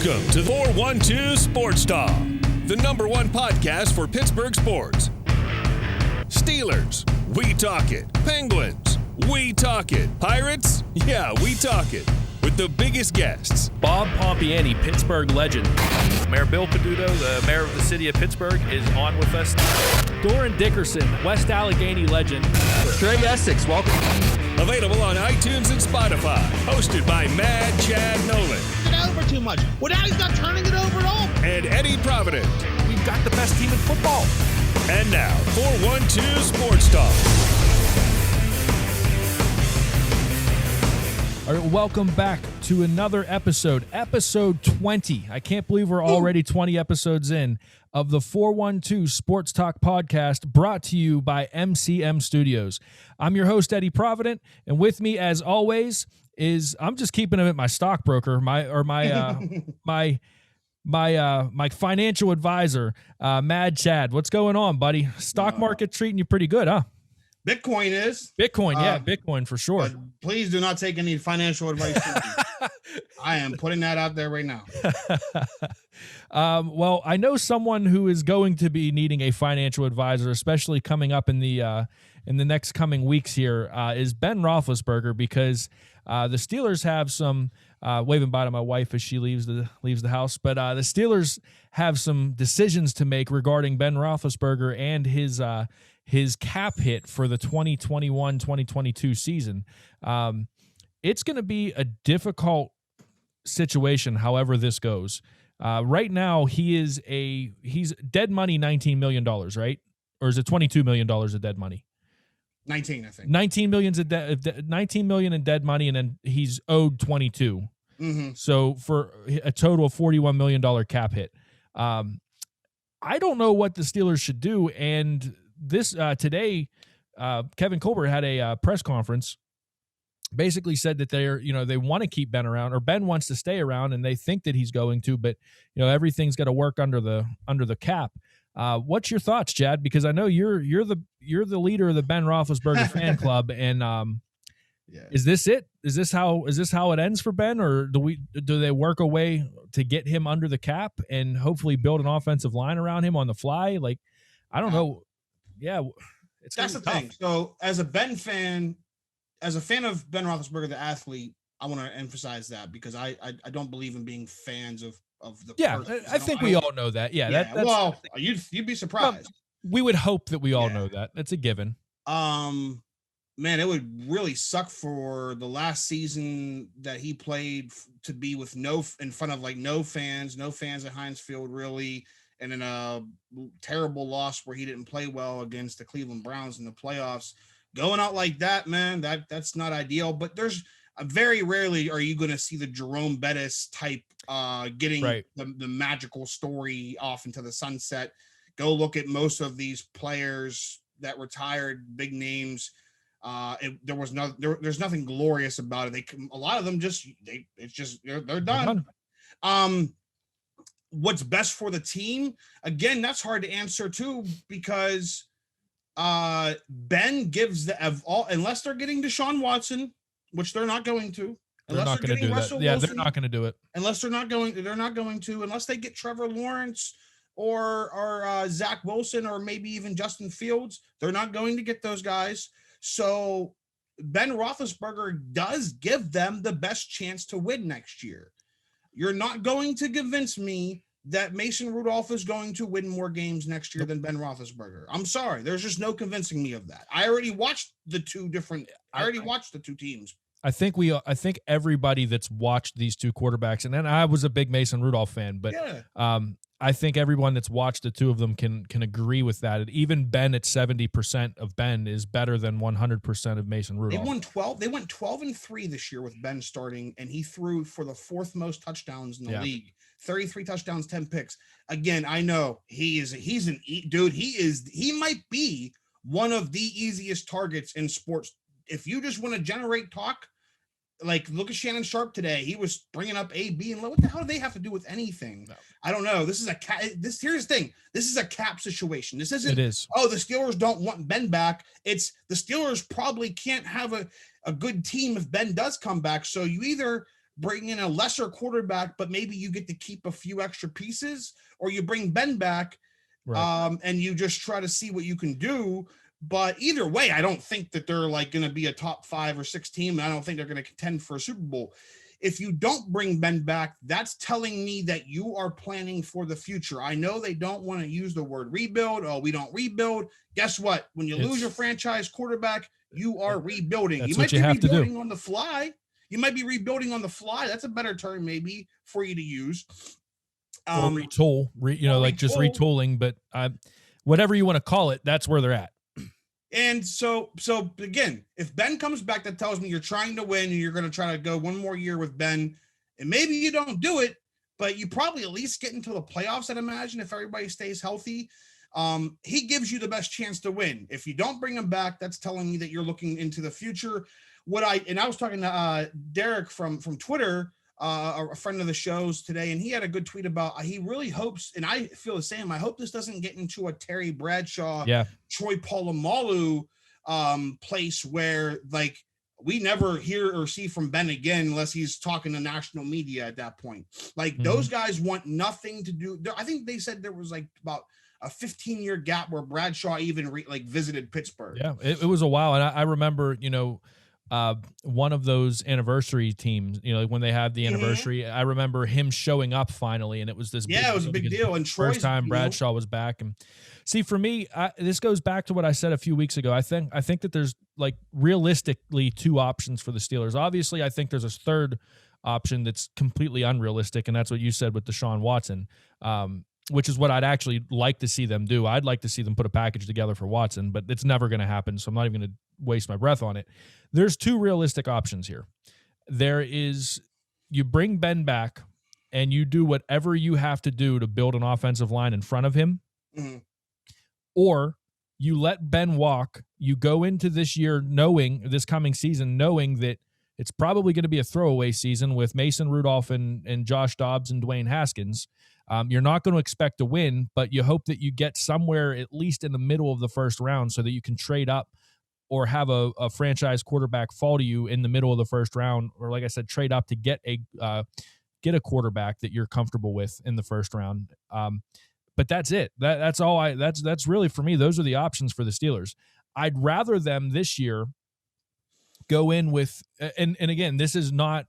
Welcome to 412 Sports Talk, the number one podcast for Pittsburgh sports. Steelers, we talk it. Penguins, we talk it. Pirates, yeah, we talk it. With the biggest guests. Bob Pompeani, Pittsburgh legend. Mayor Bill Peduto, the mayor of the city of Pittsburgh, is on with us. Doran Dickerson, West Allegheny legend. Trey Essex, welcome. Available on iTunes and Spotify. Hosted by Mad Chad Nolan. It over too much. Well, now he's not turning it over at all. And Eddie Provident. We've got the best team in football. And now, 412 Sports Talk. All right, welcome back to another episode 20. I can't believe we're already 20 episodes in of the 412 Sports Talk podcast, brought to you by MCM Studios. I'm your host, Eddie Provident, and with me, as always, is I'm just keeping him at my stockbroker, my financial advisor, Mad Chad. What's going on, buddy? Stock market treating you pretty good, huh? Bitcoin is. Bitcoin for sure. But please do not take any financial advice from me. I am putting that out there right now. Well, I know someone who is going to be needing a financial advisor, especially coming up in the next coming weeks here, is Ben Roethlisberger, because the Steelers have some waving bye to my wife as she leaves the house, but the Steelers have some decisions to make regarding Ben Roethlisberger and his cap hit for the 2021-2022 season. It's going to be a difficult situation, however this goes. Right now, he's dead money $19 million, right? Or is it $22 million of dead money? 19, I think. 19 million in dead money, and then he's owed 22. Mm-hmm. So for a total of $41 million cap hit. I don't know what the Steelers should do, and this today, Kevin Colbert had a press conference, basically said that they want to keep Ben around, or Ben wants to stay around, and they think that he's going to, but everything's got to work under the cap. What's your thoughts, Chad? Because I know you're the leader of the Ben Roethlisberger fan club, and yeah. Is this it? Is this how it ends for Ben, or do they work a way to get him under the cap and hopefully build an offensive line around him on the fly? Like, I don't know. Yeah, that's the thing. So, as a fan of Ben Roethlisberger, the athlete, I want to emphasize that, because I don't believe in being fans of the person. I think we all know that. Yeah, that's, well, you'd be surprised. We would hope that we all know that. That's a given. Man, it would really suck for the last season that he played to be with in front of no fans at Heinz Field, really. And in a terrible loss where he didn't play well against the Cleveland Browns in the playoffs. Going out like that, man, that's not ideal. But there's very rarely are you going to see the Jerome Bettis type getting the magical story off into the sunset. Go look at most of these players that retired, big names. There's nothing glorious about it. A lot of them they're done. What's best for the team? Again, that's hard to answer too, because Ben gives unless they're getting Deshaun Watson, which they're not going to. They're not going to do that. Yeah, they're not going to do it. Unless they're not going to, unless they get Trevor Lawrence or Zach Wilson, or maybe even Justin Fields. They're not going to get those guys. So Ben Roethlisberger does give them the best chance to win next year. You're not going to convince me that Mason Rudolph is going to win more games next year than Ben Roethlisberger. I'm sorry. There's just no convincing me of that. I already watched the two teams. I think everybody that's watched these two quarterbacks, and then I was a big Mason Rudolph fan, but I think everyone that's watched the two of them can agree with that. Even Ben at 70% of Ben is better than 100% of Mason Rudolph. They went 12-3 this year with Ben starting, and he threw for the fourth most touchdowns in the league. 33 touchdowns, 10 picks. Again, I know he's an dude. He might be one of the easiest targets in sports. If you just want to generate talk, look at Shannon Sharp today. He was bringing up A, B, and low. What the hell do they have to do with anything? No. I don't know. Here's the thing. This is a cap situation. This isn't. It is. Oh, the Steelers don't want Ben back. It's the Steelers probably can't have a good team if Ben does come back. So you either bring in a lesser quarterback, but maybe you get to keep a few extra pieces, or you bring Ben back, and you just try to see what you can do. But either way, I don't think that they're like going to be a top 5 or 6 team. And I don't think they're going to contend for a Super Bowl. If you don't bring Ben back, that's telling me that you are planning for the future. I know they don't want to use the word rebuild. Oh, we don't rebuild. Guess what? When you lose your franchise quarterback, you are rebuilding. That's you might what you be have to do. rebuilding on the fly. You might be rebuilding on the fly. That's a better term maybe for you to use. Or retool, just retooling. But whatever you want to call it, that's where they're at. And so again, if Ben comes back, that tells me you're trying to win and you're going to try to go one more year with Ben, and maybe you don't do it, but you probably at least get into the playoffs, I'd imagine, if everybody stays healthy. He gives you the best chance to win. If you don't bring him back, that's telling me that you're looking into the future. I was talking to Derek from Twitter, a friend of the show's today, and he had a good tweet about he really hopes, and I feel the same. I hope this doesn't get into a Terry Bradshaw, Troy Polamalu place where like we never hear or see from Ben again unless he's talking to national media at that point. Like those guys want nothing to do. I think they said there was like about a 15-year gap where Bradshaw even visited Pittsburgh. Yeah, it was a while, and I remember one of those anniversary teams, when they had the anniversary, I remember him showing up finally, and it was this it was a big deal. And Troy's, first time Bradshaw was back. And see, for me, this goes back to what I said a few weeks ago. I think that there's like realistically 2 options for the Steelers. Obviously, I think there's a third option that's completely unrealistic, and that's what you said with Deshaun Watson, which is what I'd actually like to see them do. I'd like to see them put a package together for Watson, but it's never going to happen, so I'm not even going to waste my breath on it. There's 2 realistic options here. There is, you bring Ben back and you do whatever you have to do to build an offensive line in front of him, or you let Ben walk. You go into this coming season knowing that it's probably going to be a throwaway season with Mason Rudolph and Josh Dobbs and Dwayne Haskins. You're not going to expect to win, but you hope that you get somewhere at least in the middle of the first round so that you can trade up or have a franchise quarterback fall to you in the middle of the first round, or like I said, trade up to get a quarterback that you're comfortable with in the first round. But that's it. That's all. That's really, for me, those are the options for the Steelers. I'd rather them this year go in with, and again, this is not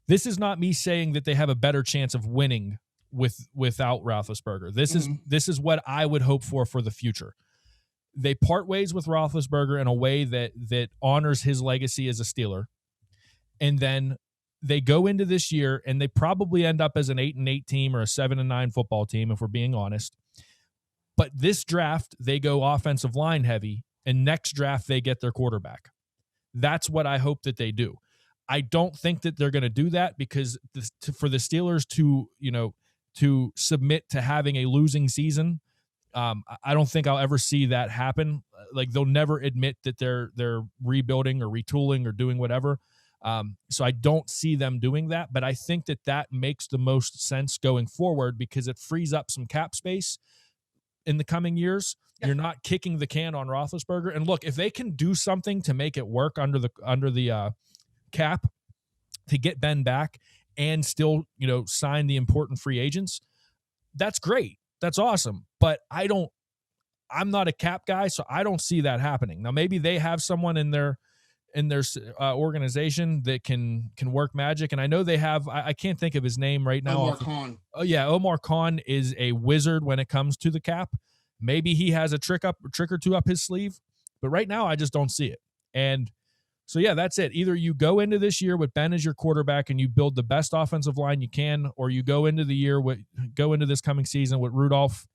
me saying that they have a better chance of winning without Roethlisberger. This is what I would hope for the future. They part ways with Roethlisberger in a way that honors his legacy as a Steeler, and then they go into this year and they probably end up as an 8-8 team or a 7-9 football team, if we're being honest. But this draft, they go offensive line heavy, and next draft they get their quarterback. That's what I hope that they do. I don't think that they're going to do that because for the Steelers to submit to having a losing season, I don't think I'll ever see that happen. Like, they'll never admit that they're rebuilding or retooling or doing whatever. So I don't see them doing that, but I think that makes the most sense going forward because it frees up some cap space in the coming years. Yeah. You're not kicking the can on Roethlisberger. And look, if they can do something to make it work under the cap to get Ben back and still, sign the important free agents, that's great. That's awesome. But I'm not a cap guy, so I don't see that happening. Now, maybe they have someone in their organization that can work magic. And I know they have, I can't think of his name right now. Omar Khan. Oh yeah. Omar Khan is a wizard when it comes to the cap. Maybe he has a trick or two up his sleeve, but right now I just don't see it. And so, yeah, that's it. Either you go into this year with Ben as your quarterback and you build the best offensive line you can, or you go into this coming season with Rudolph,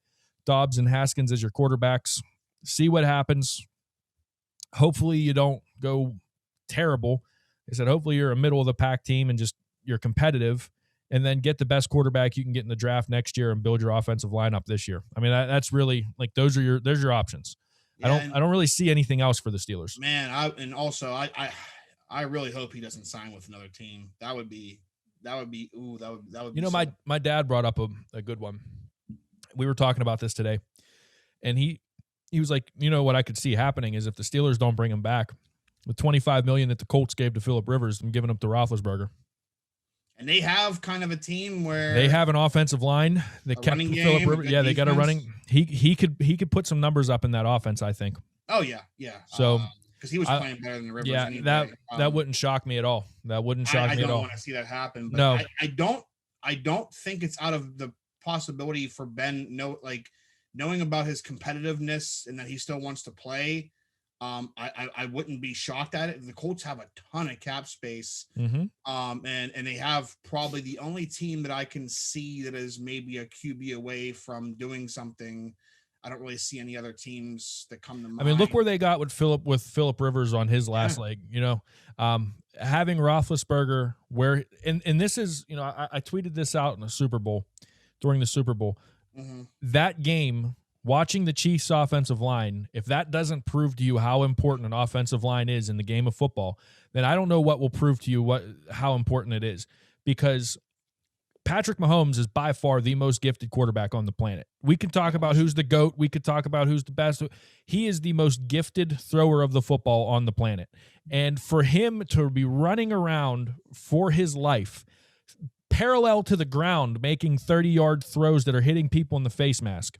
Dobbs, and Haskins as your quarterbacks. See what happens. Hopefully you don't go terrible. I said, hopefully you're a middle of the pack team and just you're competitive, and then get the best quarterback you can get in the draft next year and build your offensive lineup this year. I mean, that's really like there's your options. Yeah, I don't really see anything else for the Steelers. Man, I really hope he doesn't sign with another team. That would be my dad brought up a good one. We were talking about this today, and he was like, what I could see happening is if the Steelers don't bring him back, with $25 million that the Colts gave to Phillip Rivers and giving up to Roethlisberger. And they have kind of a team where they have an offensive line that kept Philip Rivers. Yeah, they got a running. He could put some numbers up in that offense, I think. Oh yeah. So because he was playing better than the Rivers. Yeah, anyway. that wouldn't shock me at all. That wouldn't shock me at all. I don't want to see that happen. But no, I don't think it's out of the possibility for Ben. Knowing about his competitiveness and that he still wants to play. I wouldn't be shocked at it. The Colts have a ton of cap space. Mm-hmm. And they have probably the only team that I can see that is maybe a QB away from doing something. I don't really see any other teams that come to mind. I mean, look where they got with Philip Rivers on his last leg, having Roethlisberger and this is, I tweeted this out in the Super Bowl during the Super Bowl, that game, watching the Chiefs offensive line, if that doesn't prove to you how important an offensive line is in the game of football, then I don't know what will prove to you how important it is, because Patrick Mahomes is by far the most gifted quarterback on the planet. We can talk about who's the GOAT. We could talk about who's the best. He is the most gifted thrower of the football on the planet. And for him to be running around for his life, parallel to the ground, making 30-yard throws that are hitting people in the face mask,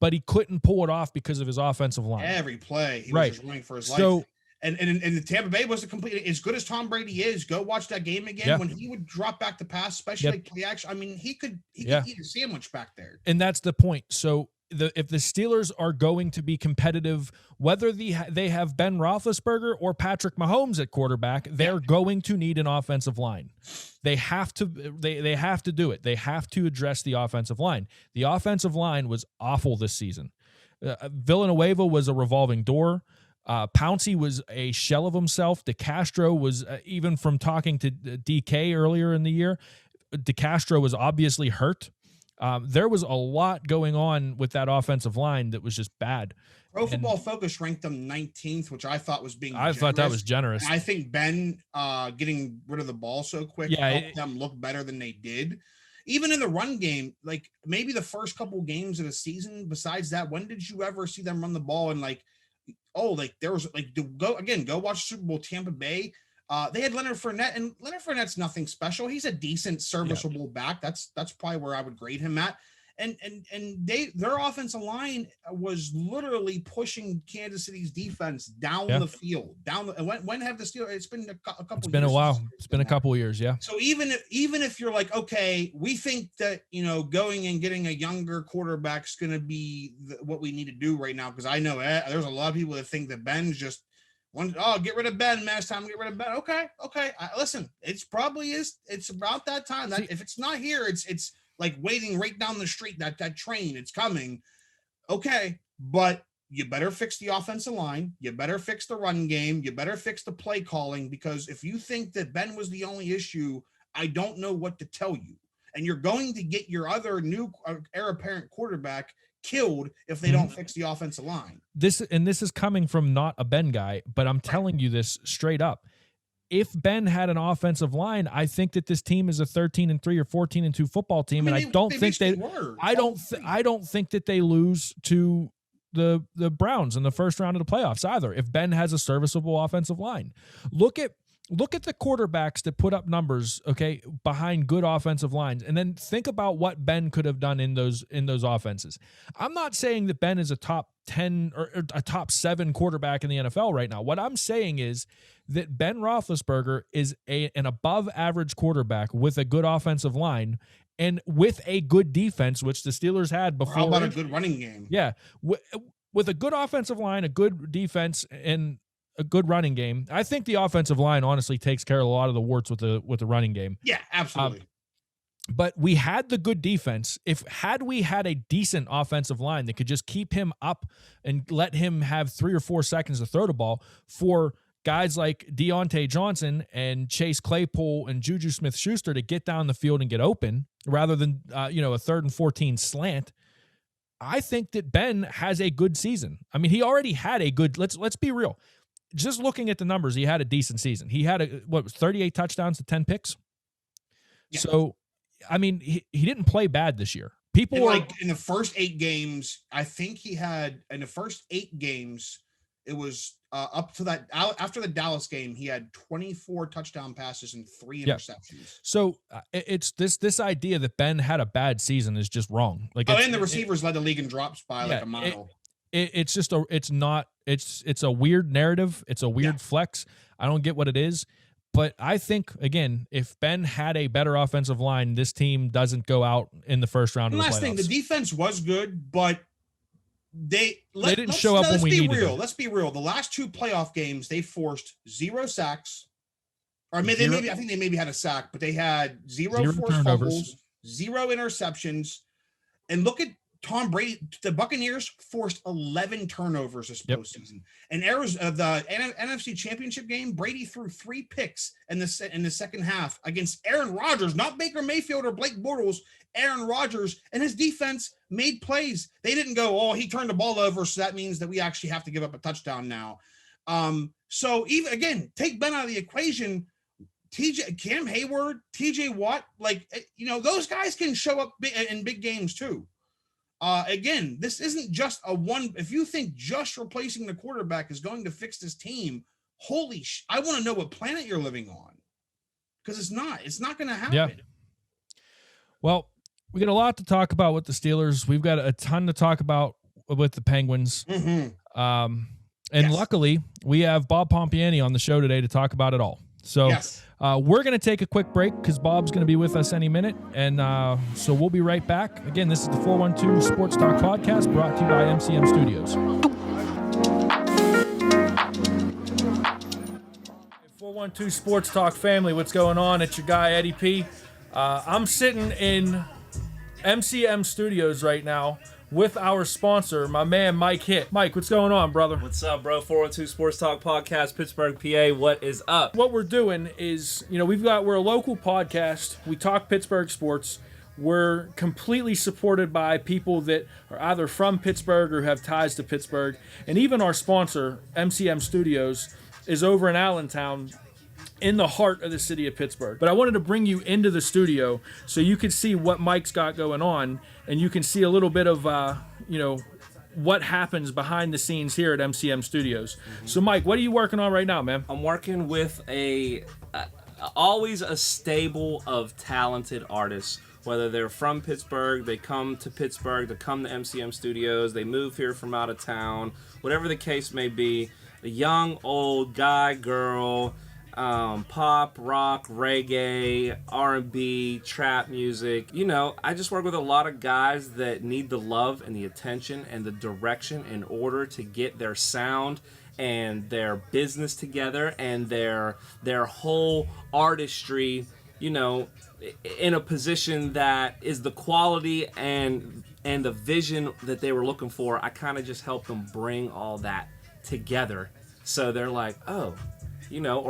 but he couldn't pull it off because of his offensive line. Every play, he was just running for his life. And the Tampa Bay was a complete, as good as Tom Brady is. Go watch that game again when he would drop back the pass, especially play action. I mean, he could eat a sandwich back there. And that's the point. So if the Steelers are going to be competitive, whether they have Ben Roethlisberger or Patrick Mahomes at quarterback, they're going to need an offensive line. They have to. They have to do it. They have to address the offensive line. The offensive line was awful this season. Villanueva was a revolving door. Pouncey was a shell of himself. DeCastro was, even from talking to DK earlier in the year, DeCastro was obviously hurt. There was a lot going on with that offensive line that was just bad. Pro Football Focus ranked them 19th, which I thought was I thought that was generous. And I think Ben getting rid of the ball so quick helped them look better than they did. Even in the run game, like maybe the first couple games of the season, besides that, when did you ever see them run the ball and there was go watch Super Bowl Tampa Bay. They had Leonard Fournette, and Leonard Fournette's nothing special. He's a decent, serviceable back. That's probably where I would grade him at. And their offensive line was literally pushing Kansas City's defense down the field. When have the Steelers? It's been a couple. It's been a while. It's been a couple of years. Yeah. So even if you're like, okay, we think that going and getting a younger quarterback is going to be what we need to do right now, because I know there's a lot of people that think that Ben's just get rid of Ben. Man, it's time to get rid of Ben. Okay. Listen, it's about that time. That if it's not here, it's like waiting right down the street, that train, it's coming. Okay. But you better fix the offensive line. You better fix the run game. You better fix the play calling, because if you think that Ben was the only issue, I don't know what to tell you. And you're going to get your other new heir apparent quarterback killed if they don't fix the offensive line. This is coming from not a Ben guy, but I'm telling you this straight up. If Ben had an offensive line, I think that this team is a 13-3 or 14-2 football team, and I don't think that they lose to the Browns in the first round of the playoffs either. If Ben has a serviceable offensive line, look at the quarterbacks that put up numbers, behind good offensive lines, and then think about what Ben could have done in those offenses. I'm not saying that Ben is a top 10 or a top 7 quarterback in the NFL right now. What I'm saying is that Ben Roethlisberger is an above average quarterback with a good offensive line and with a good defense, which the Steelers had before. How about a good running game? Yeah. With a good offensive line, a good defense, and a good running game. I think the offensive line honestly takes care of a lot of the warts with the running game. Yeah, absolutely. But we had the good defense. Had we had a decent offensive line that could just keep him up and let him have 3 or 4 seconds to throw the ball, for guys like Deontay Johnson and Chase Claypool and Juju Smith-Schuster to get down the field and get open rather than a 3rd and 14 slant, I think that Ben has a good season. I mean, he already had a good. Let's be real. Just looking at the numbers, he had a decent season. He had 38 touchdowns to 10 picks. Yeah. So, I mean, he didn't play bad this year. People were in the first 8 games. I think he had in the first 8 games, it was up to that after the Dallas game, he had 24 touchdown passes and 3 interceptions. So it's this idea that Ben had a bad season is just wrong. Like, and the receivers led the league in drops by like a mile. It's a weird narrative. It's a weird flex. I don't get what it is. But I think, again, if Ben had a better offensive line, this team doesn't go out in the first round of the playoffs. Last thing, the defense was good, but they didn't show up when we needed them. Let's be real. The last 2 playoff games, they forced 0 sacks. Or I think they maybe had a sack, but they had 0 forced fumbles, 0 interceptions. And look at Tom Brady. The Buccaneers forced 11 turnovers this postseason. And the NFC Championship game, Brady threw 3 picks in the second half against Aaron Rodgers, not Baker Mayfield or Blake Bortles. Aaron Rodgers, and his defense made plays. They didn't go, he turned the ball over, so that means that we actually have to give up a touchdown now. So even again, take Ben out of the equation. Cam Hayward, TJ Watt, those guys can show up in big games too. Again, this isn't just if you think just replacing the quarterback is going to fix this team, I want to know what planet you're living on. Because it's not going to happen. Yeah. Well, we got a lot to talk about with the Steelers. We've got a ton to talk about with the Penguins. Luckily, we have Bob Pompeani on the show today to talk about it all. So we're going to take a quick break because Bob's going to be with us any minute. And so we'll be right back. Again, this is the 412 Sports Talk Podcast brought to you by MCM Studios. 412 Sports Talk family, what's going on? It's your guy, Eddie P. I'm sitting in MCM Studios right now with our sponsor, my man Mike Hitt. Mike, what's going on, brother? What's up, bro? 412 Sports Talk Podcast, Pittsburgh, PA. What is up? What we're doing is, we're a local podcast. We talk Pittsburgh sports. We're completely supported by people that are either from Pittsburgh or have ties to Pittsburgh. And even our sponsor, MCM Studios, is over in Allentown, in the heart of the city of Pittsburgh. But I wanted to bring you into the studio so you could see what Mike's got going on, and you can see a little bit of, what happens behind the scenes here at MCM Studios. So, Mike, what are you working on right now, man? I'm working with always a stable of talented artists. Whether they're from Pittsburgh, they come to Pittsburgh to come to MCM Studios, they move here from out of town, whatever the case may be, the young, old, guy, girl, pop, rock, reggae, R&B, trap music. I just work with a lot of guys that need the love and the attention and the direction in order to get their sound and their business together and their whole artistry, in a position that is the quality and the vision that they were looking for. I kind of just help them bring all that together. So they're like, or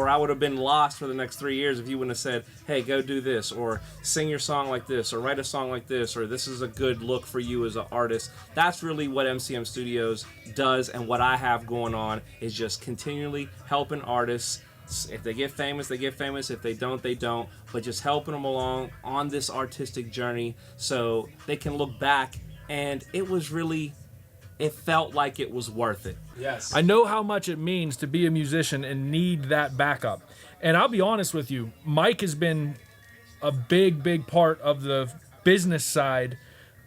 I would have been lost for the next 3 years if you wouldn't have said, hey, go do this, or sing your song like this, or write a song like this, or this is a good look for you as an artist. That's really what MCM Studios does, and what I have going on is just continually helping artists. If they get famous, they get famous. If they don't, they don't. But just helping them along on this artistic journey so they can look back, and it felt like it was worth it. Yes. I know how much it means to be a musician and need that backup. And I'll be honest with you, Mike has been a big part of the business side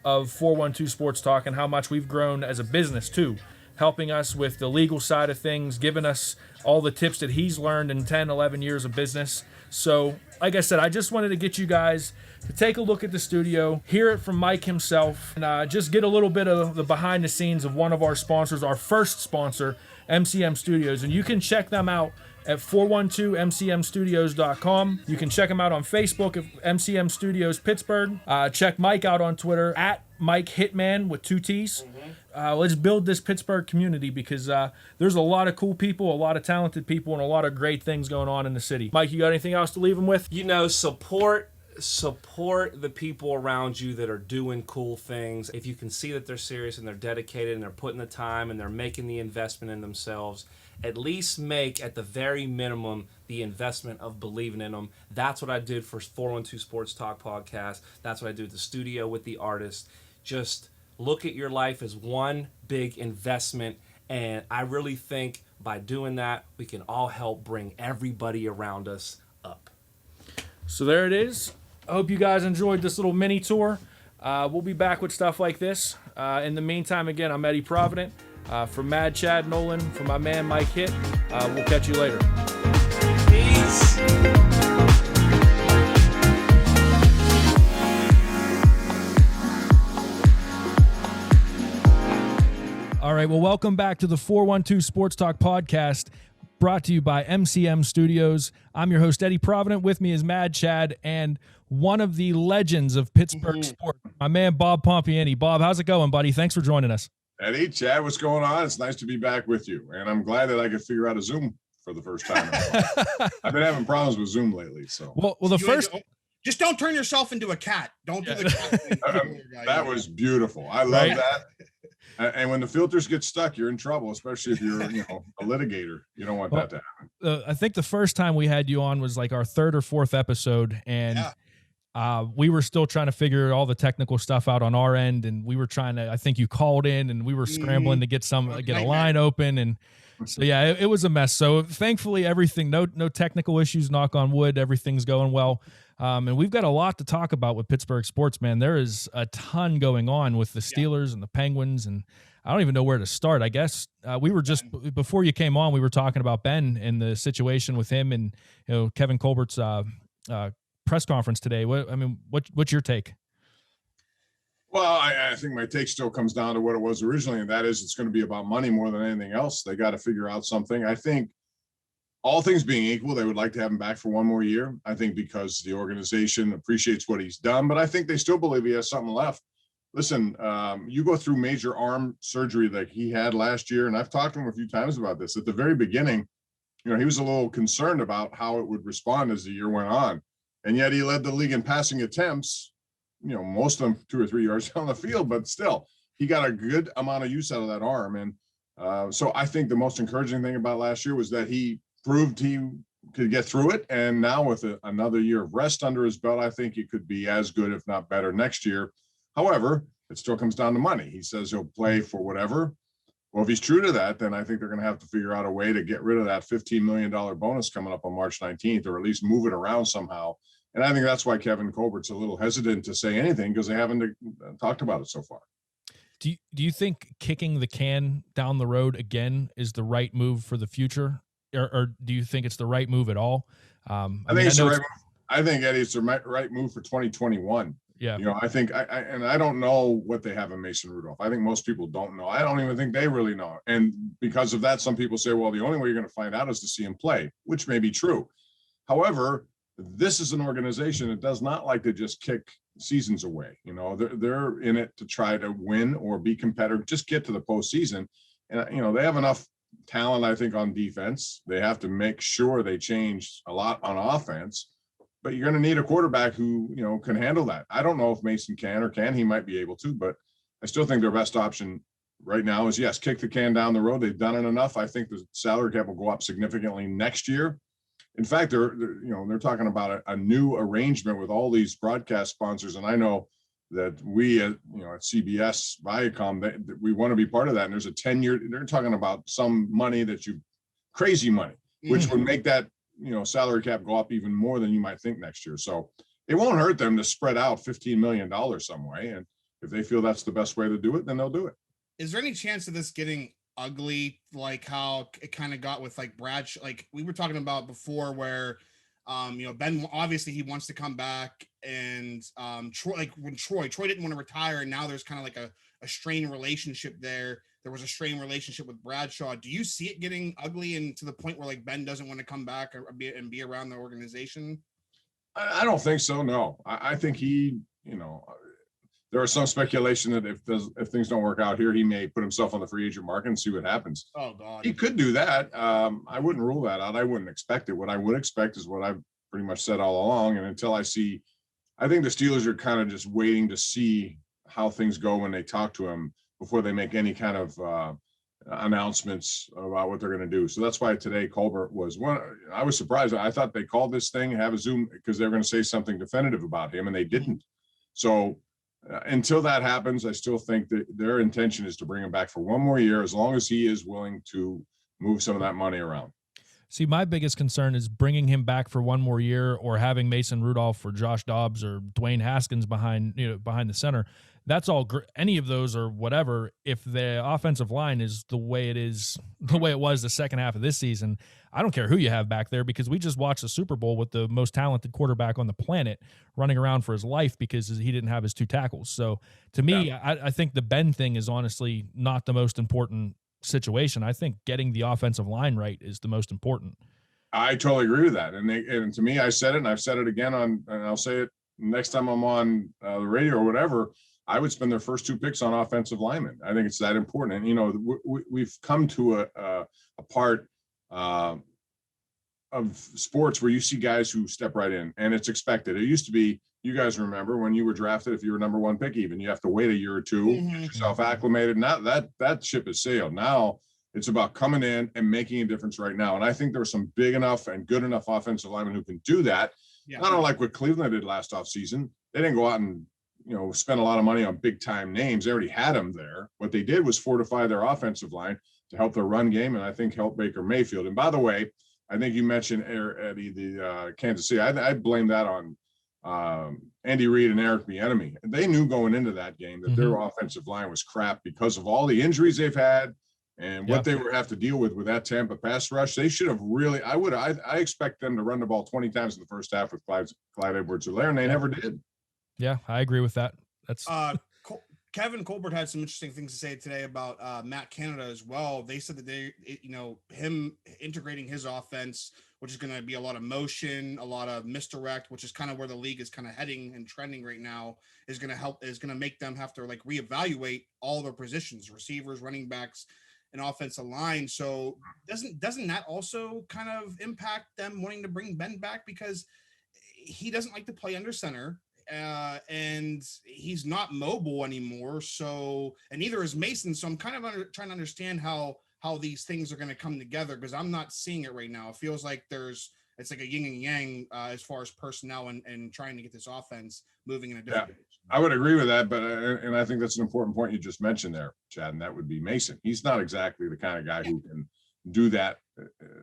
of 412 Sports Talk and how much we've grown as a business too, helping us with the legal side of things, giving us all the tips that he's learned in 10, 11 years of business. So, like I said, I just wanted to get you guys to take a look at the studio, hear it from Mike himself, and just get a little bit of the behind the scenes of one of our sponsors, our first sponsor, MCM Studios. And you can check them out at 412mcmstudios.com. You can check them out on Facebook at MCM Studios Pittsburgh. Check Mike out on Twitter at Mike Hitman with 2 T's. Let's build this Pittsburgh community because there's a lot of cool people, a lot of talented people, and a lot of great things going on in the city. Mike, you got anything else to leave them with? Support the people around you that are doing cool things. If you can see that they're serious and they're dedicated and they're putting the time and they're making the investment in themselves, at least make, at the very minimum, the investment of believing in them. That's what I did for 412 Sports Talk Podcast. That's what I do at the studio with the artists. Just look at your life as one big investment, and I really think By doing that, we can all help bring everybody around us up. So there it is. I hope you guys enjoyed this little mini tour. We'll be back with stuff like this. In the meantime, again, I'm Eddie Provident. From Mad Chad Nolan, from my man Mike Hitt. We'll catch you later. Peace. All right, well, welcome back to the 412 Sports Talk podcast, brought to you by MCM Studios. I'm your host, Eddie Provident. With me is Mad Chad and one of the legends of Pittsburgh sports, my man Bob Pompeani. Bob, how's it going, buddy? Thanks for joining us. Eddie, Chad, what's going on? It's nice to be back with you, and I'm glad that I could figure out a Zoom for the first time. I've been having problems with Zoom lately, so. Well, the first. Just don't turn yourself into a cat. Don't do the cat thing. That was beautiful. I love that. And when the filters get stuck, you're in trouble, especially if you're, a litigator. You don't want that to happen. I think the first time we had you on was like our third or fourth episode, and we were still trying to figure all the technical stuff out on our end, and we were trying to. I think you called in, and we were scrambling to get a line open, and so it was a mess. So thankfully, everything no technical issues. Knock on wood, everything's going well. And we've got a lot to talk about with Pittsburgh sports, man. There is a ton going on with the Steelers and the Penguins, and I don't even know where to start. I guess we were just before you came on, we were talking about Ben and the situation with him and Kevin Colbert's press conference today. What's your take? Well, I think my take still comes down to what it was originally, and that is it's going to be about money more than anything else. They got to figure out something. I think all things being equal, they would like to have him back for one more year. I think because the organization appreciates what he's done, but I think they still believe he has something left. Listen, you go through major arm surgery like he had last year, and I've talked to him a few times about this. At the very beginning, he was a little concerned about how it would respond as the year went on. And yet he led the league in passing attempts, most of them 2 or 3 yards down the field, but still, he got a good amount of use out of that arm. And so I think the most encouraging thing about last year was that he proved he could get through it. And now with another year of rest under his belt, I think he could be as good, if not better, next year. However, it still comes down to money. He says he'll play for whatever. Well, if he's true to that, then I think they're going to have to figure out a way to get rid of that $15 million bonus coming up on March 19th, or at least move it around somehow. And I think that's why Kevin Colbert's a little hesitant to say anything, because they haven't talked about it so far. Do you think kicking the can down the road again is the right move for the future? Or do you think it's the right move at all? I think it's the right move. I think, Eddie, it's the right move for 2021. Yeah. I think I don't know what they have in Mason Rudolph. I think most people don't know. I don't even think they really know. And because of that, some people say, well, the only way you're going to find out is to see him play, which may be true. However, this is an organization that does not like to just kick seasons away. They're in it to try to win or be competitive, just get to the postseason. And, they have enough talent, I think, on defense. They have to make sure they change a lot on offense, but you're going to need a quarterback who, can handle that. I don't know if Mason can. He might be able to, but I still think their best option right now is, yes, kick the can down the road. They've done it enough. I think the salary cap will go up significantly next year. In fact, they're talking about a new arrangement with all these broadcast sponsors. And I know that we at CBS, Viacom, we want to be part of that. And there's a 10-year, they're talking about some money crazy money, which would make that, salary cap go up even more than you might think next year. So it won't hurt them to spread out $15 million some way. And if they feel that's the best way to do it, then they'll do it. Is there any chance of this getting ugly, like how it kind of got with like Bradshaw, like we were talking about before, where Ben, obviously he wants to come back, and Troy, like when Troy didn't want to retire, and now there's kind of like a strained relationship there. There was a strained relationship with Bradshaw. Do you see it getting ugly and to the point where like Ben doesn't want to come back or be around the organization? I don't think so. No, I think he, there is some speculation that if things don't work out here, he may put himself on the free agent market and see what happens. Oh God, he could do that. I wouldn't rule that out. I wouldn't expect it. What I would expect is what I've pretty much said all along. And until I think the Steelers are kind of just waiting to see how things go when they talk to him before they make any kind of announcements about what they're going to do. So that's why today Colbert was one. I was surprised. I thought they called this thing, have a Zoom, because they were going to say something definitive about him, and they didn't. So until that happens, I still think that their intention is to bring him back for one more year, as long as he is willing to move some of that money around. See, my biggest concern is bringing him back for one more year, or having Mason Rudolph or Josh Dobbs or Dwayne Haskins behind the center. That's all. Any of those or whatever. If the offensive line is the way it was the second half of this season, I don't care who you have back there, because we just watched the Super Bowl with the most talented quarterback on the planet running around for his life because he didn't have his 2 tackles. So to me, I think the Ben thing is honestly not the most important situation. I think getting the offensive line right is the most important. I totally agree with that. And to me, I said it, and I've said it again and I'll say it next time I'm on the radio or whatever. I would spend their first 2 picks on offensive linemen. I think it's that important. And, we've come to a part of sports where you see guys who step right in, and it's expected. It used to be, you guys remember when you were drafted, if you were number 1 pick, even you have to wait a year or 2, get yourself acclimated. Now that ship has sailed. Now it's about coming in and making a difference right now. And I think there are some big enough and good enough offensive linemen who can do that. Yeah. Not unlike what Cleveland did last offseason. They didn't go out and spend a lot of money on big time names. They already had them there. What they did was fortify their offensive line to help their run game, and I think help Baker Mayfield. And by the way, I think you mentioned Eddie, the Kansas City. I blame that on Andy Reid and Eric Bieniemy. They knew going into that game that their offensive line was crap because of all the injuries they've had and what they would have to deal with that Tampa pass rush. They should have really. I expect them to run the ball 20 times in the first half with Clyde Edwards-Helaire, and they never did. Yeah, I agree with that. That's Kevin Colbert had some interesting things to say today about Matt Canada as well. They said that him integrating his offense, which is going to be a lot of motion, a lot of misdirect, which is kind of where the league is kind of heading and trending right now, is going to make them have to reevaluate all their positions, receivers, running backs, and offensive line. So doesn't that also kind of impact them wanting to bring Ben back, because he doesn't like to play under center? And he's not mobile anymore. So, and neither is Mason. So I'm kind of trying to understand how these things are going to come together, because I'm not seeing it right now. It feels like it's like a yin and yang as far as personnel and trying to get this offense moving in a different direction. I would agree with that, but and I think that's an important point you just mentioned there, Chad, and that would be Mason. He's not exactly the kind of guy who can do that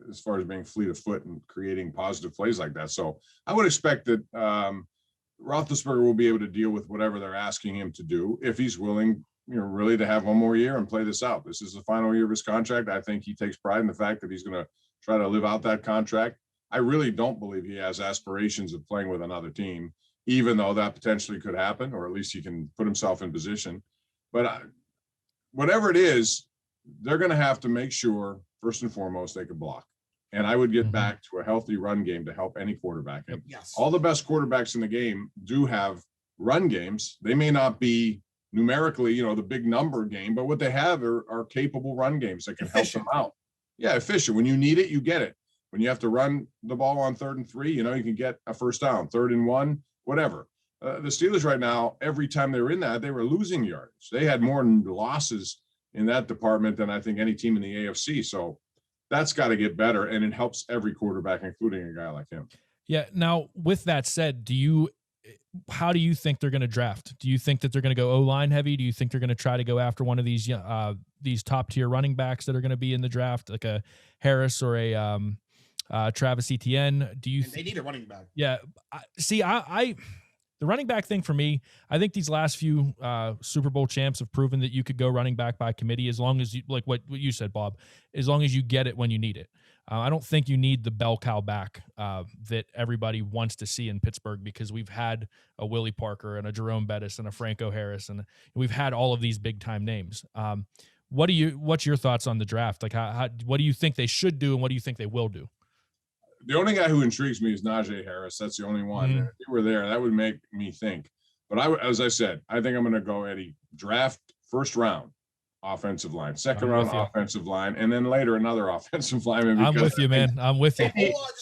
as far as being fleet of foot and creating positive plays like that. So I would expect that Roethlisberger will be able to deal with whatever they're asking him to do if he's willing, really to have one more year and play this out. This is the final year of his contract. I think he takes pride in the fact that he's going to try to live out that contract. I really don't believe he has aspirations of playing with another team, even though that potentially could happen, or at least he can put himself in position. But whatever it is, they're going to have to make sure, first and foremost, they can block. And I would get back to a healthy run game to help any quarterback. And all the best quarterbacks in the game do have run games. They may not be numerically, the big number game, but what they have are capable run games that can help them out. Yeah, efficient. When you need it, you get it. When you have to run the ball on 3rd and 3, you can get a first down, 3rd and 1, whatever. The Steelers right now, every time they were in that, they were losing yardage. They had more losses in that department than I think any team in the AFC. So that's got to get better, and it helps every quarterback, including a guy like him. Yeah. Now, with that said, how do you think they're going to draft? Do you think that they're going to go O-line heavy? Do you think they're going to try to go after one of these top tier running backs that are going to be in the draft, like a Harris or a Travis Etienne? They need a running back. Yeah. The running back thing for me, I think these last few Super Bowl champs have proven that you could go running back by committee, as long as you, like what you said, Bob, as long as you get it when you need it. I don't think you need the bell cow back that everybody wants to see in Pittsburgh, because we've had a Willie Parker and a Jerome Bettis and a Franco Harris, and we've had all of these big time names. What's your thoughts on the draft? Like, what do you think they should do, and what do you think they will do? The only guy who intrigues me is Najee Harris. That's the only one. If you were there, that would make me think. But as I said, I think I'm going to go, Eddie, draft first round offensive line, second round offensive line, and then later another offensive lineman. I'm with you, man. I'm with you.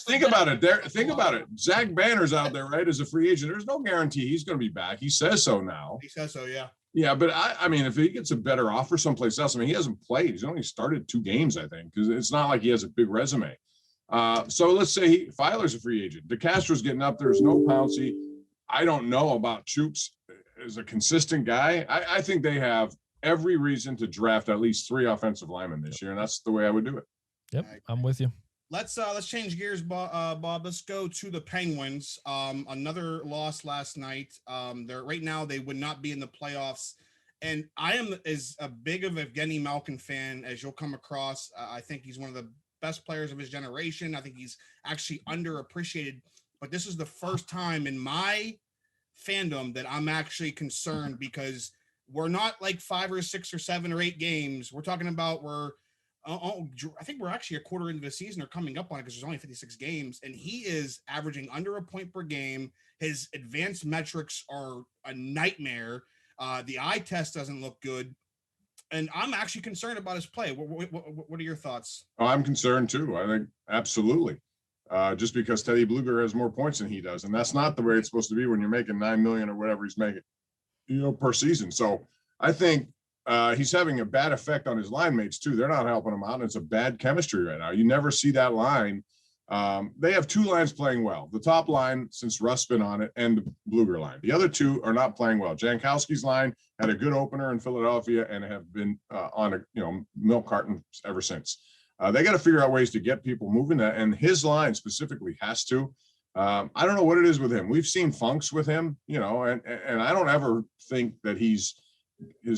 Think about it. Think about it. Zach Banner's out there, right, as a free agent. There's no guarantee he's going to be back. He says so now. He says so, yeah. Yeah, but I mean, if he gets a better offer someplace else, he hasn't played. He's only started 2 games, I think, because it's not like he has a big resume. So let's say Filer's a free agent. DeCastro's getting up. There's no Pouncey. I don't know about Chooks as a consistent guy. I think they have every reason to draft at least 3 offensive linemen this year, and that's the way I would do it. Yep, I'm with you. Let's change gears, Bob. Let's go to the Penguins. Another loss last night. They're right now they would not be in the playoffs, and I am as a big of a Evgeny Malkin fan as you'll come across. I think he's one of the best players of his generation. I think he's actually underappreciated, but this is the first time in my fandom that I'm actually concerned because we're not like 5 or 6 or 7 or 8 games. We're talking about I think we're actually a quarter into the season or coming up on it because there's only 56 games, and he is averaging under a point per game. His advanced metrics are a nightmare. The eye test doesn't look good, and I'm actually concerned about his play. What are your thoughts? Oh, I'm concerned too. I think absolutely. Just because Teddy Blueger has more points than he does, and that's not the way it's supposed to be when you're making $9 million or whatever he's making, per season. So I think he's having a bad effect on his line mates too. They're not helping him out, and it's a bad chemistry right now. You never see that line. They have 2 lines playing well. The top line, since Russ's been on it, and the Blueger line. The other 2 are not playing well. Jankowski's line had a good opener in Philadelphia and have been on a milk carton ever since. They got to figure out ways to get people moving that, and his line specifically has to. I don't know what it is with him. We've seen funks with him, and I don't ever think that his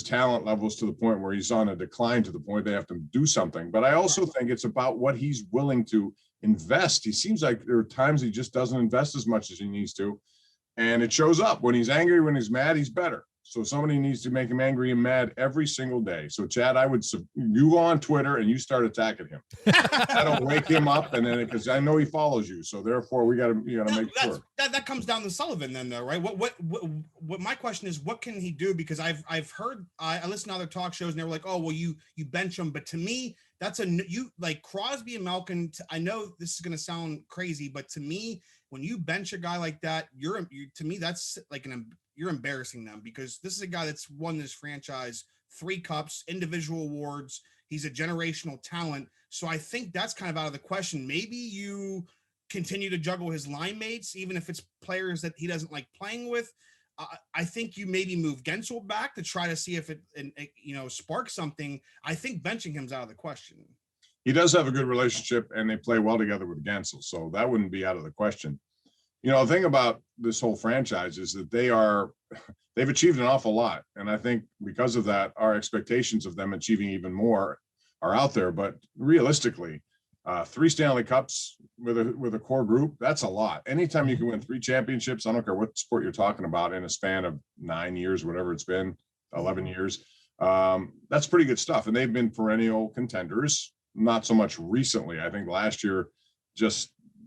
talent levels to the point where he's on a decline to the point they have to do something. But I also think it's about what he's willing to invest. He seems like there are times he just doesn't invest as much as he needs to, and it shows up when he's angry. When he's mad, he's better. So somebody needs to make him angry and mad every single day. So Chad, you go on Twitter and you start attacking him. That'll wake him up, and then because I know he follows you, so therefore you got to make sure. That comes down to Sullivan then, though, right? What my question is, what can he do? Because I've heard I listen to other talk shows and they were like, oh well, you bench him, but to me that's like Crosby and Malkin. I know this is going to sound crazy, but to me, when you bench a guy like that, to me that's like you're embarrassing them, because this is a guy that's won this franchise 3 cups, individual awards. He's a generational talent. So I think that's kind of out of the question. Maybe you continue to juggle his line mates, even if it's players that he doesn't like playing with. I think you maybe move Gensel back to try to see if it sparks something. I think benching him's out of the question. He does have a good relationship, and they play well together with Gensel, so that wouldn't be out of the question. The thing about this whole franchise is that they've achieved an awful lot. And I think because of that, our expectations of them achieving even more are out there. But realistically, 3 Stanley Cups with a core group, that's a lot. Anytime you can win 3 championships, I don't care what sport you're talking about, in a span of 9 years, whatever it's been, 11 years, that's pretty good stuff. And they've been perennial contenders, not so much recently. I think last year,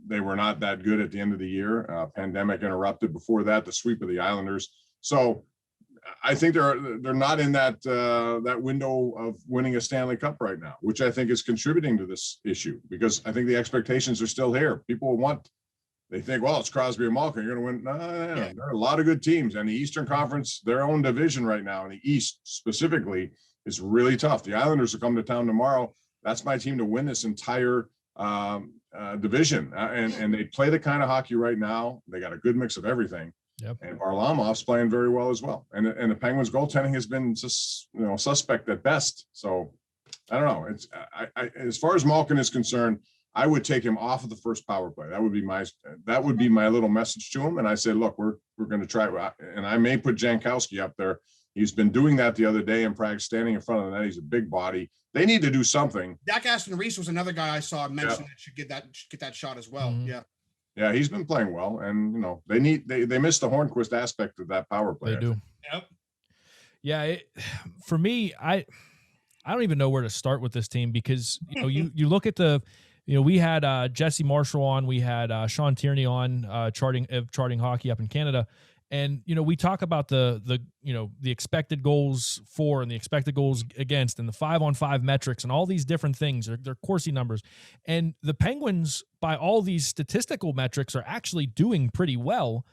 they were not that good at the end of the year. Pandemic interrupted. Before that, the sweep of the Islanders. So I think they're not in that window of winning a Stanley Cup right now, which I think is contributing to this issue, because I think the expectations are still here. They think, well, it's Crosby and Malkin, you're going to win. No. There are a lot of good teams, and the Eastern Conference, their own division right now, in the East specifically, is really tough. The Islanders will come to town tomorrow. That's my team to win this entire division, and they play the kind of hockey right now. They got a good mix of everything. Yep. And Varlamov's playing very well as well. And the Penguins' goaltending has been just suspect at best. So I don't know. It's as far as Malkin is concerned, I would take him off of the first power play. That would be my little message to him. And I say, look, we're going to try, and I may put Jankowski up there. He's been doing that the other day in Prague, standing in front of the net. He's a big body. They need to do something. Dak Aston Reese was another guy I saw mention that should get that shot as well. Mm-hmm. Yeah, he's been playing well, and they missed the Hornquist aspect of that power play. They do. Yep. Yeah, for me, I don't even know where to start with this team, because you look at we had Jesse Marshall on, we had Sean Tierney on charting hockey up in Canada. And, we talk about the expected goals for and the expected goals against and the 5-on-5 metrics and all these different things. They're Corsi numbers. And the Penguins, by all these statistical metrics, are actually doing pretty well,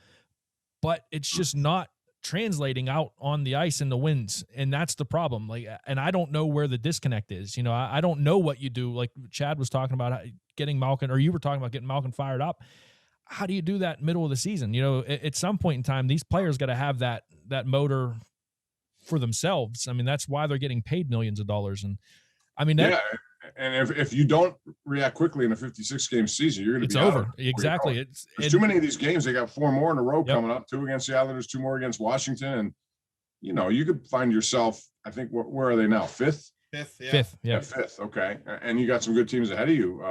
but it's just not translating out on the ice in the wins. And that's the problem. And I don't know where the disconnect is. I don't know what you do. Like Chad was talking about getting Malkin, or you were talking about getting Malkin fired up. How do you do that middle of the season? At some point in time, these players got to have that motor for themselves. I mean, that's why they're getting paid millions of dollars. And I mean, And if you don't react quickly in a 56-game season, you're going to be over. out Exactly. There's too many of these games. They got 4 more in a row Yep. coming up, 2 against the Islanders, 2 more against Washington. And, you could find yourself, I think, where are they now? Fifth? Fifth. Yeah. Fifth. Okay. And you got some good teams ahead of you.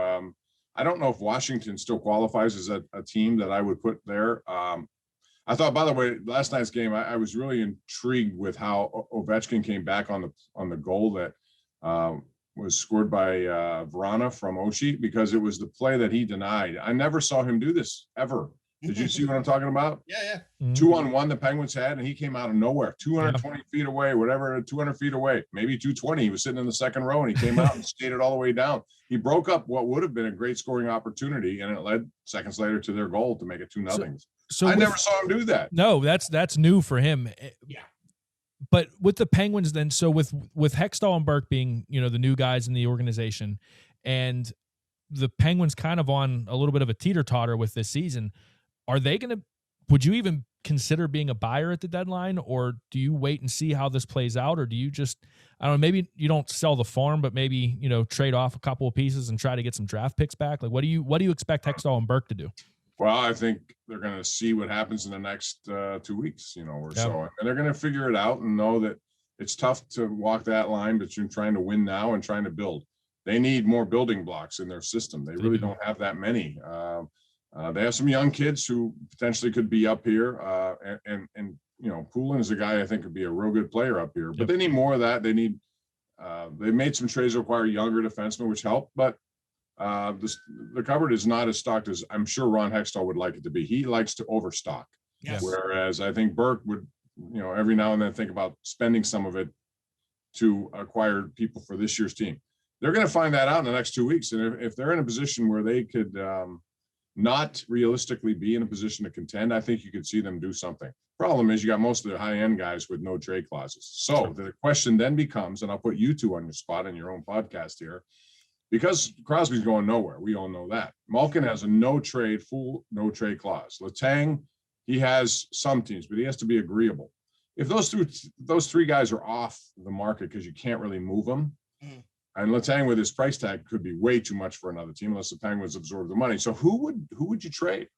I don't know if Washington still qualifies as a team that I would put there. I thought, by the way, last night's game, I was really intrigued with how Ovechkin came back on the goal that was scored by Vrana from Oshie, because it was the play that he denied. I never saw him do this ever. Did you see what I'm talking about? Yeah. Mhm. 2-on-1 the Penguins had, and he came out of nowhere, 220 feet away, whatever, 200 feet away, maybe 220. He was sitting in the second row, and he came out and skated all the way down. He broke up what would have been a great scoring opportunity, and it led seconds later to their goal to make it 2-0. So I never saw him do that. No, that's new for him. Yeah. But with the Penguins, then, so with Hextall and Burke being, the new guys in the organization, and the Penguins kind of on a little bit of a teeter-totter with this season, would you even consider being a buyer at the deadline, or do you wait and see how this plays out, or do you just, I don't know, maybe you don't sell the farm, but maybe, trade off a couple of pieces and try to get some draft picks back? Like, what do you expect Hextall and Burke to do? Well, I think they're going to see what happens in the next 2 weeks, or so, and they're going to figure it out and know that it's tough to walk that line between trying to win now and trying to build. They need more building blocks in their system. They really don't have that many. They have some young kids who potentially could be up here, and Poulin is a guy I think could be a real good player up here. But they need more of that. They need. They made some trades to acquire younger defensemen, which helped, but the cupboard is not as stocked as I'm sure Ron Hextall would like it to be. He likes to overstock. Yes. Whereas I think Burke would, every now and then think about spending some of it to acquire people for this year's team. They're going to find that out in the next 2 weeks. And if they're in a position where they could not realistically be in a position to contend, I think you could see them do something. Problem is, you got most of the high-end guys with no trade clauses. So the question then becomes, and I'll put you two on your spot in your own podcast here, because Crosby's going nowhere. We all know that. Malkin has a full no trade clause. Letang, he has some teams, but he has to be agreeable. If those three guys are off the market because you can't really move them, and Letang with his price tag could be way too much for another team unless the Penguins absorb the money. So who would you trade?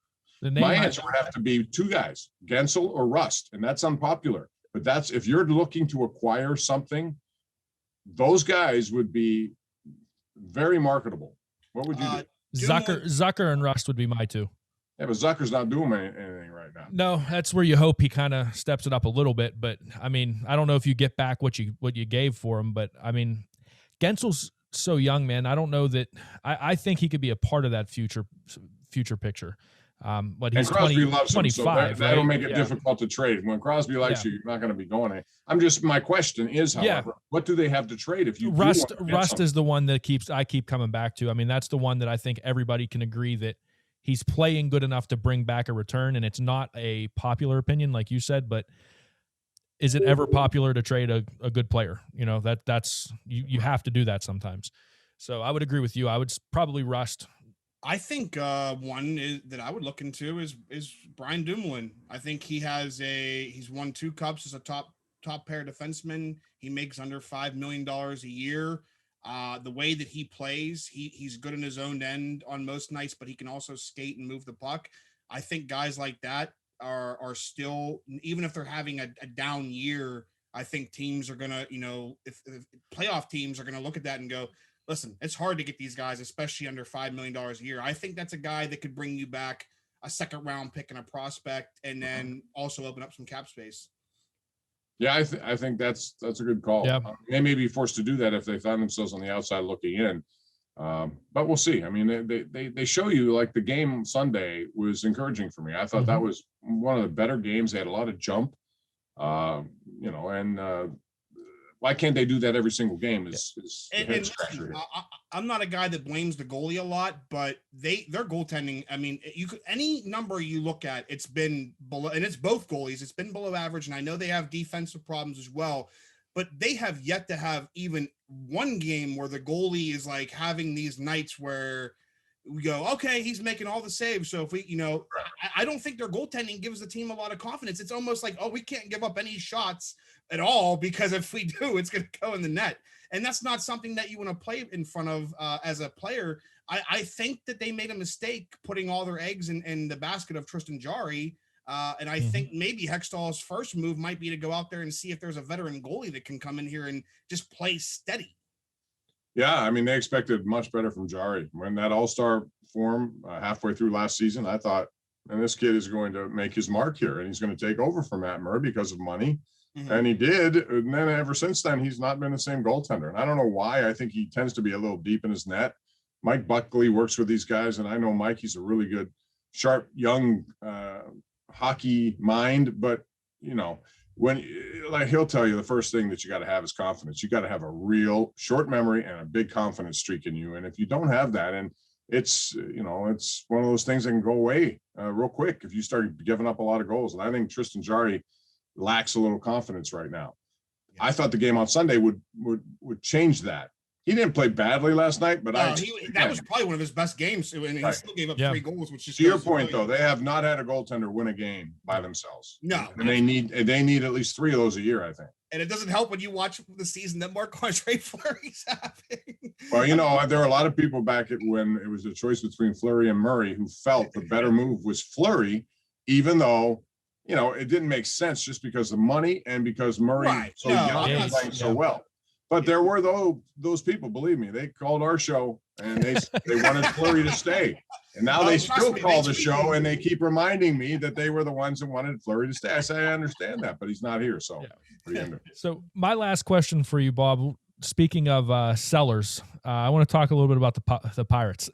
My answer would have to be 2 guys, Gensel or Rust, and that's unpopular. But that's, if you're looking to acquire something, those guys would be very marketable. What would you do? Zucker and Rust would be my 2. Yeah, but Zucker's not doing anything right now. No, that's where you hope he kind of steps it up a little bit. But I mean, I don't know if you get back what you gave for him. But I mean, Gensel's so young, man. I don't know that. I think he could be a part of that future picture. But he's and Crosby loves 25. Him, so that'll make it difficult to trade. When Crosby likes you, you're not going to be going. My question is, however, what do they have to trade if you Rust is the one that I keep coming back to. I mean, that's the one that I think everybody can agree that he's playing good enough to bring back a return, and it's not a popular opinion, like you said, but is it ever popular to trade a good player? That's you have to do that sometimes. So I would agree with you. I would probably Rust. I think one that I would look into is Brian Dumoulin. I think he's won 2 cups as a top pair defenseman. He makes under $5 million a year. The way that he plays, he's good in his own end on most nights, but he can also skate and move the puck. I think guys like that are still, even if they're having a down year, I think teams are gonna, if playoff teams are gonna look at that and go, listen, it's hard to get these guys, especially under $5 million a year. I think that's a guy that could bring you back a second round pick and a prospect, and then also open up some cap space. Yeah, I think that's a good call. Yeah. They may be forced to do that if they find themselves on the outside looking in. But we'll see. I mean, they show you, like, the game Sunday was encouraging for me. I thought that was one of the better games. They had a lot of jump, and why can't they do that every single game? I'm not a guy that blames the goalie a lot, but their goaltending, I mean, you could, any number you look at, it's been below, and it's both goalies, it's been below average. And I know they have defensive problems as well, but they have yet to have even one game where the goalie is like having these nights where we go, okay, he's making all the saves. So if we, I don't think their goaltending gives the team a lot of confidence. It's almost like, oh, we can't give up any shots at all, because if we do, it's going to go in the net. And that's not something that you want to play in front of as a player. I think that they made a mistake putting all their eggs in the basket of Tristan Jarry. And I think maybe Hextall's first move might be to go out there and see if there's a veteran goalie that can come in here and just play steady. Yeah, I mean, they expected much better from Jarry. When that all-star form halfway through last season, I thought, and this kid is going to make his mark here, and he's going to take over from Matt Murray because of money. And he did. And then ever since then, he's not been the same goaltender. And I don't know why. I think he tends to be a little deep in his net. Mike Buckley works with these guys, and I know Mike, he's a really good, sharp, young hockey mind. But, when, like, he'll tell you the first thing that you got to have is confidence. You got to have a real short memory and a big confidence streak in you. And if you don't have that, and it's one of those things that can go away real quick if you start giving up a lot of goals. And I think Tristan Jarry lacks a little confidence right now. I thought the game on Sunday would change that. He didn't play badly last night, but that was probably one of his best games, and he still gave up 3 goals, which is to your point, though. They have not had a goaltender win a game by themselves. No, and they need at least 3 of those a year, I think. And it doesn't help when you watch the season that Marc-Andre Fleury's having. Well, there are a lot of people back at when it was a choice between Fleury and Murray who felt the better move was Fleury, even though it didn't make sense just because of money and because Murray young and playing so well. But there were those people, believe me, they called our show and they wanted Fleury to stay. And now they still call the show and they keep reminding me that they were the ones that wanted Fleury to stay. I say, I understand that, but he's not here. So, So my last question for you, Bob, speaking of sellers, I want to talk a little bit about the Pirates.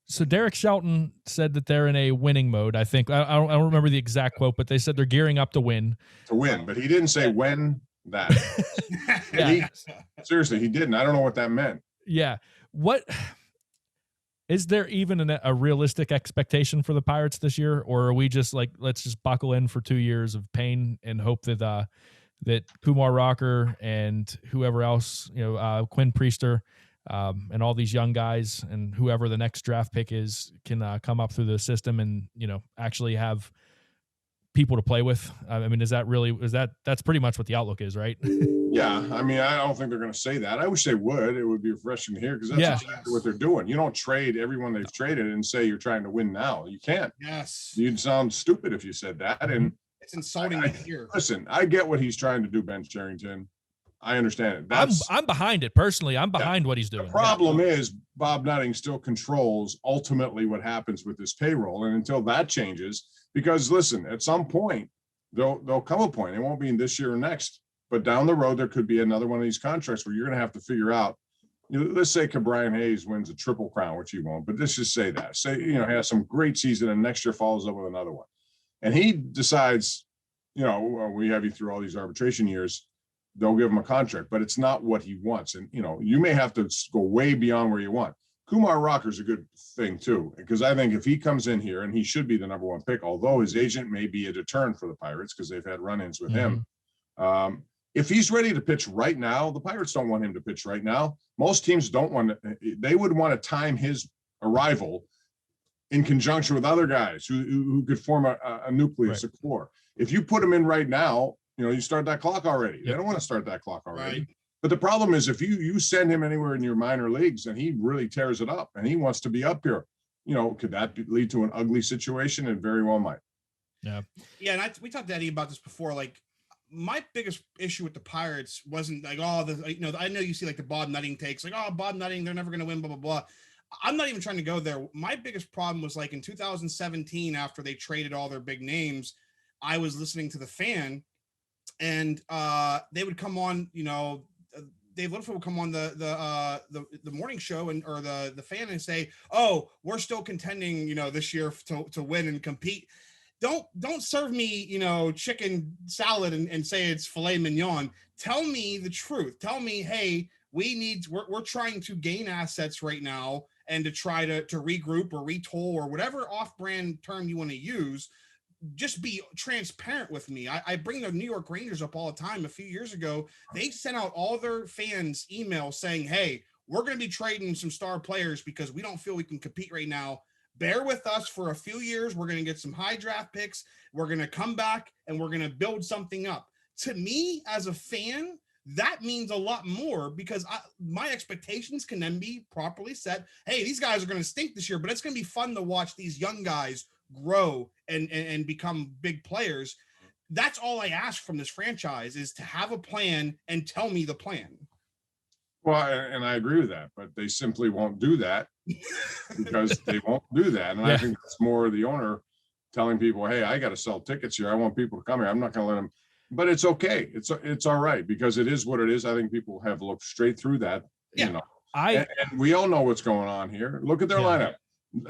So Derek Shelton said that they're in a winning mode. I think I don't remember the exact quote, but they said they're gearing up to win. But he didn't say when that. Seriously, he didn't. I don't know what that meant. Yeah. What is there even a realistic expectation for the Pirates this year, or are we just like, let's just buckle in for 2 years of pain and hope that that Kumar Rocker and whoever else, Quinn Priester, and all these young guys and whoever the next draft pick is can come up through the system and actually have people to play with? I mean, that's pretty much what the outlook is, right? Yeah, I mean, I don't think they're going to say that. I wish they would. It would be refreshing to hear because that's exactly what they're doing. You don't trade everyone they've traded and say you're trying to win now. You can't. Yes, you'd sound stupid if you said that. And it's insulting to hear. Listen, I get what he's trying to do, Ben Sherrington. I understand it. I'm behind it personally. I'm behind what he's doing. The problem is Bob Nutting still controls ultimately what happens with this payroll, and until that changes, because listen, at some point there'll come a point. It won't be in this year or next, but down the road there could be another one of these contracts where you're going to have to figure out. Let's say Brian Hayes wins a Triple Crown, which he won't, but let's just say that. Say he has some great season, and next year follows up with another one, and he decides, we have you through all these arbitration years. They'll give him a contract, but it's not what he wants. And, you may have to go way beyond where you want. Kumar Rocker's a good thing too, because I think if he comes in here, and he should be the number 1 pick, although his agent may be a deterrent for the Pirates because they've had run-ins with him. If he's ready to pitch right now, the Pirates don't want him to pitch right now. Most teams don't want to. They would want to time his arrival in conjunction with other guys who could form a nucleus, a core. If you put him in right now, you start that clock already. Yep. They don't want to start that clock already. Right. But the problem is if you send him anywhere in your minor leagues and he really tears it up and he wants to be up here, could that lead to an ugly situation? It very well might. Yeah. Yeah. And we talked to Eddie about this before. Like, my biggest issue with the Pirates wasn't like, I know you see like the Bob Nutting takes, like, Bob Nutting, they're never going to win, blah, blah, blah. I'm not even trying to go there. My biggest problem was like in 2017, after they traded all their big names, I was listening to The Fan, and they would come on, Dave Littlefield would come on the morning show or the Fan and say, we're still contending, this year to win and compete. Don't serve me, chicken salad and say it's filet mignon. Tell me the truth. Tell me, hey, we're trying to gain assets right now and to try to regroup or retool or whatever off-brand term you want to use. Just be transparent with me. I bring the New York Rangers up all the time. A few years ago, they sent out all their fans emails saying, hey, we're going to be trading some star players because we don't feel we can compete right now. Bear with us for a few years. We're going to get some high draft picks. We're going to come back and we're going to build something up. To me, as a fan, that means a lot more because my expectations can then be properly set. Hey, these guys are going to stink this year, but it's going to be fun to watch these young guys grow and become big players. That's all I ask from this franchise is to have a plan and tell me the plan. Well, and I agree with that, but they simply won't do that because they won't do that. And I think it's more the owner telling people, hey, I got to sell tickets here. I want people to come here. I'm not going to let them, but it's okay. It's all right because it is what it is. I think people have looked straight through that, you know, and we all know what's going on here. Look at their lineup.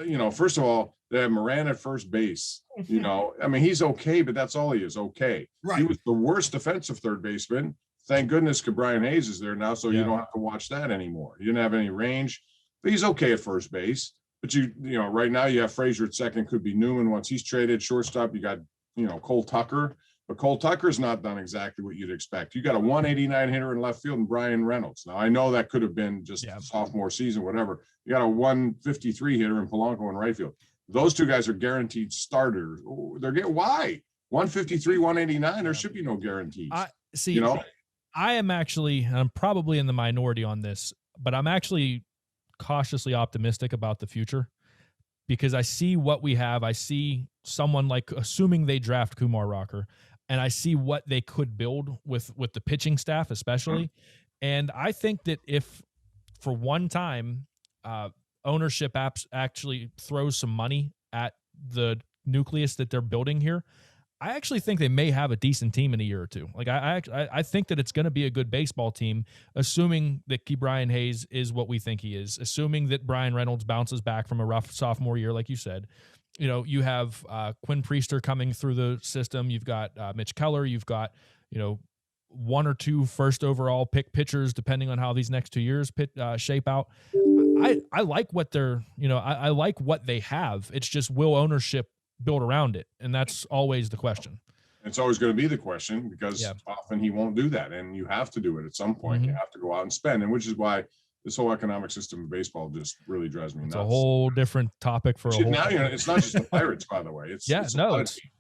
You know, first of all, they have Moran at first base. You know, I mean, he's okay, but that's all he is. Okay. Right. He was the worst defensive third baseman. Thank goodness Brian Hayes is there now, so you don't have to watch that anymore. He didn't have any range, but he's okay at first base. But you know, right now you have Frazier at second, could be Newman once he's traded. Shortstop, you got, you know, Cole Tucker, but Cole Tucker's not done exactly what you'd expect. You got a 189 hitter in left field and Brian Reynolds. Now I know that could have been just sophomore season, whatever. You got a 153 hitter in Polanco in right field. Those two guys are guaranteed starters. Why 153, 189? There should be no guarantees. See, you know. I'm probably in the minority on this, but I'm actually cautiously optimistic about the future because I see what we have. I see someone like, assuming they draft Kumar Rocker, and I see what they could build with the pitching staff, especially. And I think that if for one time ownership actually throws some money at the nucleus that they're building here, I actually think they may have a decent team in a year or two. Like I think that it's going to be a good baseball team, assuming that Brian Hayes is what we think he is, assuming that Brian Reynolds bounces back from a rough sophomore year, like you said. You know, you have Quinn Priester coming through the system. You've got Mitch Keller. You've got, you know, one or two first overall pick pitchers, depending on how these next 2 years shape out. I like what they're, you know, I like what they have. It's just, will ownership build around it? And that's always the question. It's always going to be the question because often he won't do that. And you have to do it at some point. You have to go out and spend. And which is why this whole economic system of baseball just really drives me nuts. It's a whole different topic for a whole. Now, you know, it's not just the Pirates, by the way. It's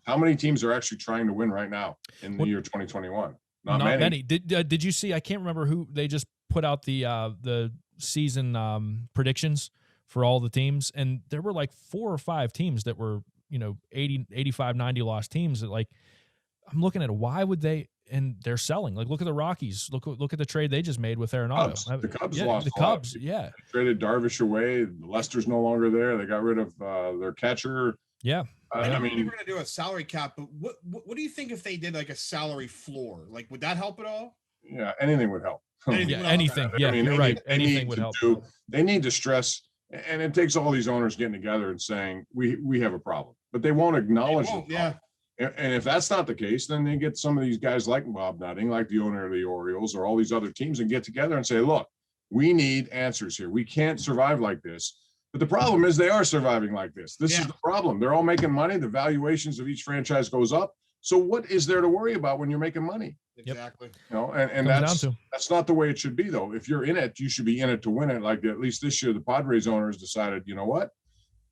how many teams are actually trying to win right now in the year 2021? Not many. Did you see, I can't remember who they just put out the season predictions for all the teams. And there were like 4 or 5 teams that were, you know, 80, 85, 90 lost teams that, like, I'm looking at why would they, and they're selling. Like, look at the Rockies. Look at the trade they just made with Arenado. The Cubs lost. The Cubs, they traded Darvish away. Lester's no longer there. They got rid of their catcher. I mean, we're going to do a salary cap, but what do you think if they did like a salary floor? Like, would that help at all? Yeah, anything would help. Anything. Yeah, I mean, you're right. Anything would help. They need to stress, and it takes all these owners getting together and saying, we have a problem. But they won't acknowledge it. And if that's not the case, then they get some of these guys like Bob Nutting, like the owner of the Orioles or all these other teams, and get together and say, look, we need answers here. We can't survive like this. But the problem is they are surviving like this. This is the problem. They're all making money. The valuations of each franchise goes up. So what is there to worry about when you're making money? Exactly. You know, and that's not the way it should be, though. If you're in it, you should be in it to win it. Like, at least this year, the Padres owners decided, you know what?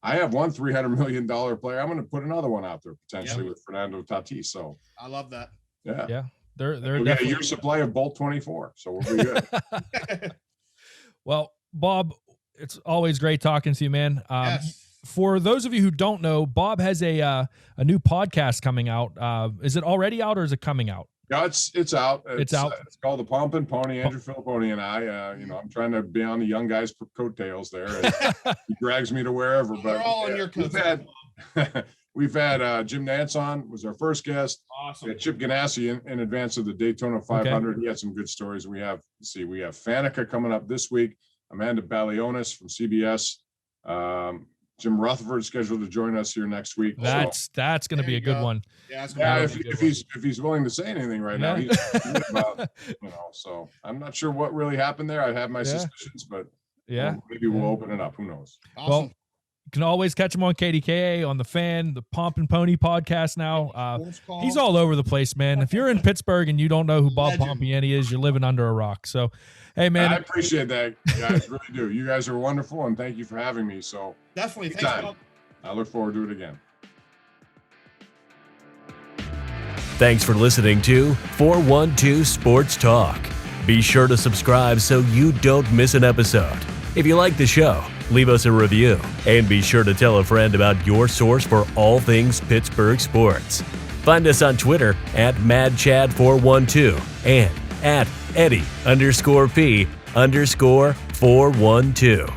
I have one $300 million player. I'm going to put another one out there potentially with Fernando Tatis. So I love that. Yeah. They're got a year supply of Bolt 24. So we'll be good. Well, Bob, it's always great talking to you, man. For those of you who don't know, Bob has a new podcast coming out. Is it already out or is it coming out? Yeah, it's out. It's out. It's called the Pomp and Pony. Andrew Filipponi and I, I'm trying to be on the young guys' coattails there. He drags me to wherever. But they're all on your coattails. We've had Jim Nance on, was our first guest. Awesome. We had Chip Ganassi in advance of the Daytona 500. He had some good stories. We have Faneca coming up this week. Amanda Balionis from CBS. Jim Rutherford scheduled to join us here next week. That's going to be a good one. Yeah, if he's willing to say anything right now, he's good about, so I'm not sure what really happened there. I have my suspicions, but maybe we'll open it up. Who knows? Awesome. Well, you can always catch him on KDKA, on the Fan, the Pomp and Pony podcast now. He's all over the place, man. If you're in Pittsburgh and you don't know who Bob Pompeani is, you're living under a rock. So, hey, man. I appreciate that, guys. Really do. You guys are wonderful, and thank you for having me. So definitely. Thanks, Bob. I look forward to it again. Thanks for listening to 412 Sports Talk. Be sure to subscribe so you don't miss an episode. If you like the show, leave us a review, and be sure to tell a friend about your source for all things Pittsburgh sports. Find us on Twitter at MadChad412 and at Eddie_P_412.